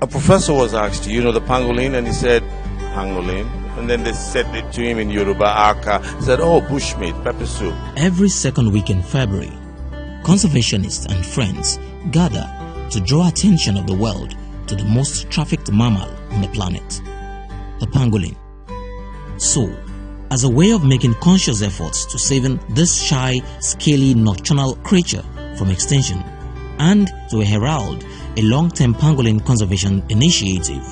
A professor was asked, you know the pangolin? And he said, pangolin. And then they said it to him in Yoruba, aka. He said, oh, bushmeat, pepper soup. Every second week in February, conservationists and friends gather to draw attention of the world to the most trafficked mammal on the planet, the pangolin. So, as a way of making conscious efforts to saving this shy, scaly, nocturnal creature from extinction, and to herald a long-term pangolin conservation initiative,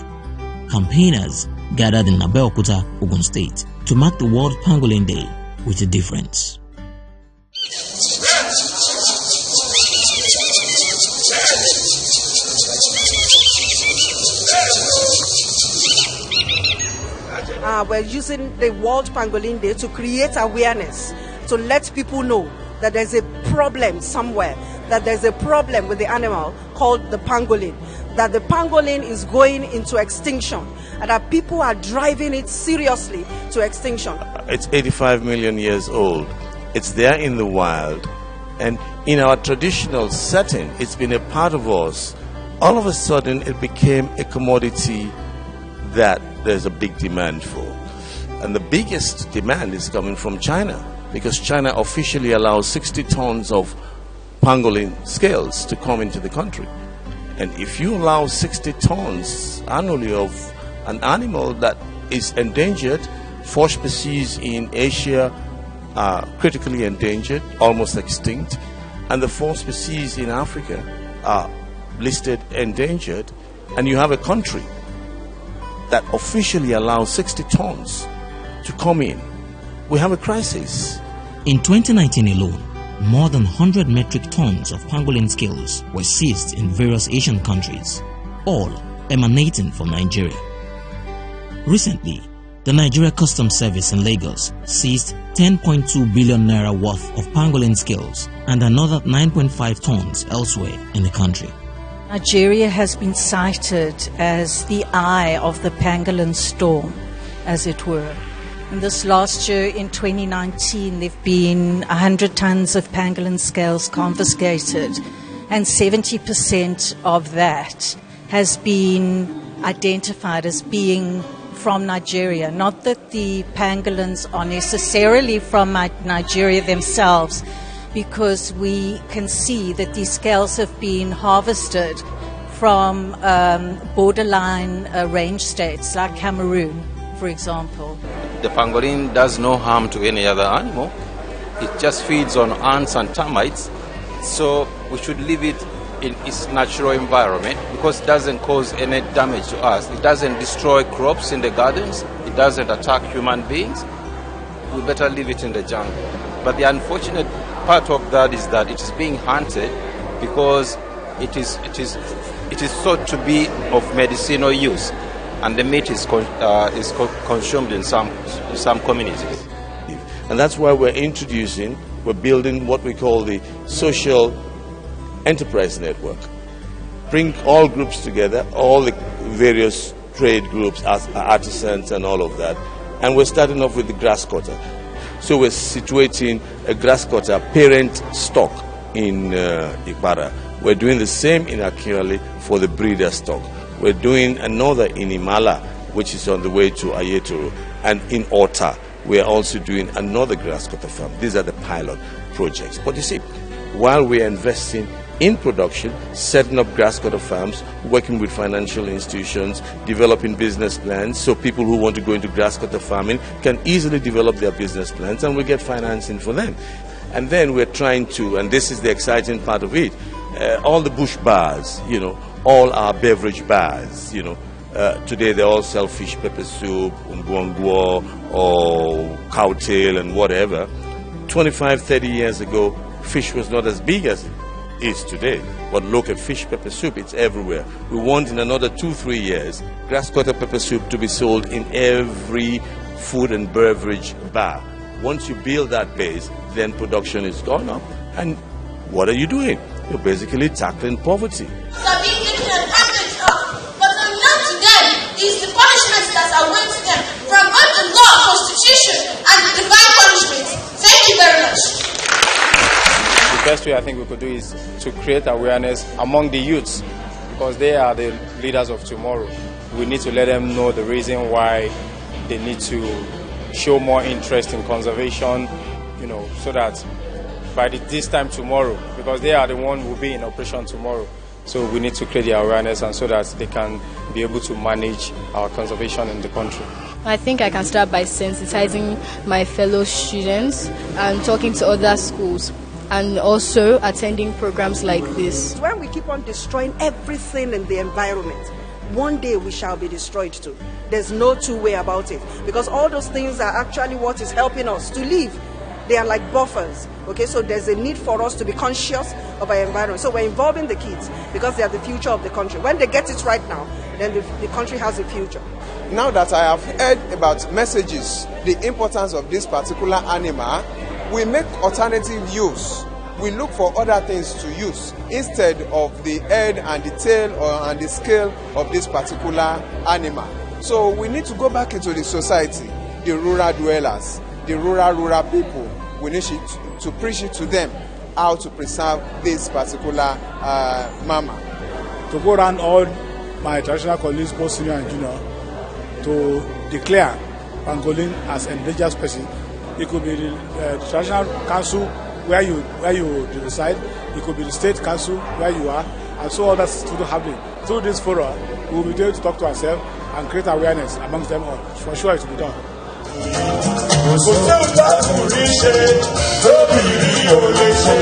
campaigners gathered in Abeokuta, Ogun State, to mark the World Pangolin Day with a difference. We're using the World Pangolin Day to create awareness, to let people know that there's a problem somewhere, that there's a problem with the animal called the pangolin, that the pangolin is going into extinction, and that people are driving it seriously to extinction. It's 85 million years old. It's there in the wild, and in our traditional setting, it's been a part of us. All of a sudden, it became a commodity that there's a big demand for. And the biggest demand is coming from China, because China officially allows 60 tons of pangolin scales to come into the country. And if you allow 60 tons annually of an animal that is endangered, 4 species in Asia are critically endangered, almost extinct, and the 4 species in Africa are listed endangered, and you have a country that officially allows 60 tons to come in, we have a crisis. In 2019 alone, more than 100 metric tons of pangolin scales were seized in various Asian countries, all emanating from Nigeria. Recently, the Nigeria Customs Service in Lagos seized 10.2 billion naira worth of pangolin scales and another 9.5 tons elsewhere in the country. Nigeria has been cited as the eye of the pangolin storm, as it were. In this last year, in 2019, there have been 100 tons of pangolin scales confiscated, and 70% of that has been identified as being from Nigeria. Not that the pangolins are necessarily from Nigeria themselves, because we can see that these scales have been harvested from borderline range states like Cameroon, for example. The pangolin does no harm to any other animal. It just feeds on ants and termites. So we should leave it in its natural environment because it doesn't cause any damage to us. It doesn't destroy crops in the gardens. It doesn't attack human beings. We better leave it in the jungle. But the unfortunate part of that is that it is being hunted because it is thought to be of medicinal use, and the meat is consumed in some communities. And that's why we're building what we call the social enterprise network. Bring all groups together, all the various trade groups, artisans and all of that. And we're starting off with the grass cutter. So we're situating a grass cutter parent stock in Ikpara. We're doing the same in Akirali for the breeder stock. We're doing another in Iyiola, which is on the way to Ayetoro. And in Ota, we're also doing another grass cutter farm. These are the pilot projects. But you see, while we're investing in production, setting up grass cutter farms, working with financial institutions, developing business plans, so people who want to go into grass cutter farming can easily develop their business plans, and we get financing for them. And then we're trying to, and this is the exciting part of it, all the bush bars, all our beverage bars, today they all sell fish pepper soup, ngwongwo, or cowtail and whatever. 25, 30 years ago, fish was not as big as it is today. But look at fish pepper soup, it's everywhere. We want in another 2-3 years, grass cutter pepper soup to be sold in every food and beverage bar. Once you build that base, then production is gone up. And what are you doing? You're basically tackling poverty. Are being taken advantage of, but unknown to them is the punishments that await them from both the law, constitution, and the divine punishment. Thank you very much. The best way I think we could do is to create awareness among the youths, because they are the leaders of tomorrow. We need to let them know the reason why they need to show more interest in conservation, so that by this time tomorrow, because they are the one who will be in operation tomorrow. So we need to create the awareness, and so that they can be able to manage our conservation in the country. I think I can start by sensitizing my fellow students and talking to other schools, and also attending programs like this. When we keep on destroying everything in the environment, one day we shall be destroyed too. There's no two way about it, because all those things are actually what is helping us to live. They are like buffers. Okay, so there's a need for us to be conscious of our environment. So we're involving the kids because they are the future of the country. When they get it right now, then the country has a future. Now that I have heard about messages, the importance of this particular animal, we make alternative use. We look for other things to use instead of the head and the tail and the scale of this particular animal. So we need to go back into the society, the rural dwellers, the rural people. We need to preach it to them how to preserve this particular mammal. To go around all my traditional colleagues, both senior and junior, to declare pangolin as endangered species. It could be the traditional council where you reside. It could be the state council where you are, and so others students have it. Through this forum, we will be able to talk to ourselves and create awareness amongst them all. For sure, it will be done. Kò sí òun bá kò rí ṣe, lóbìnrin ò lè ṣe,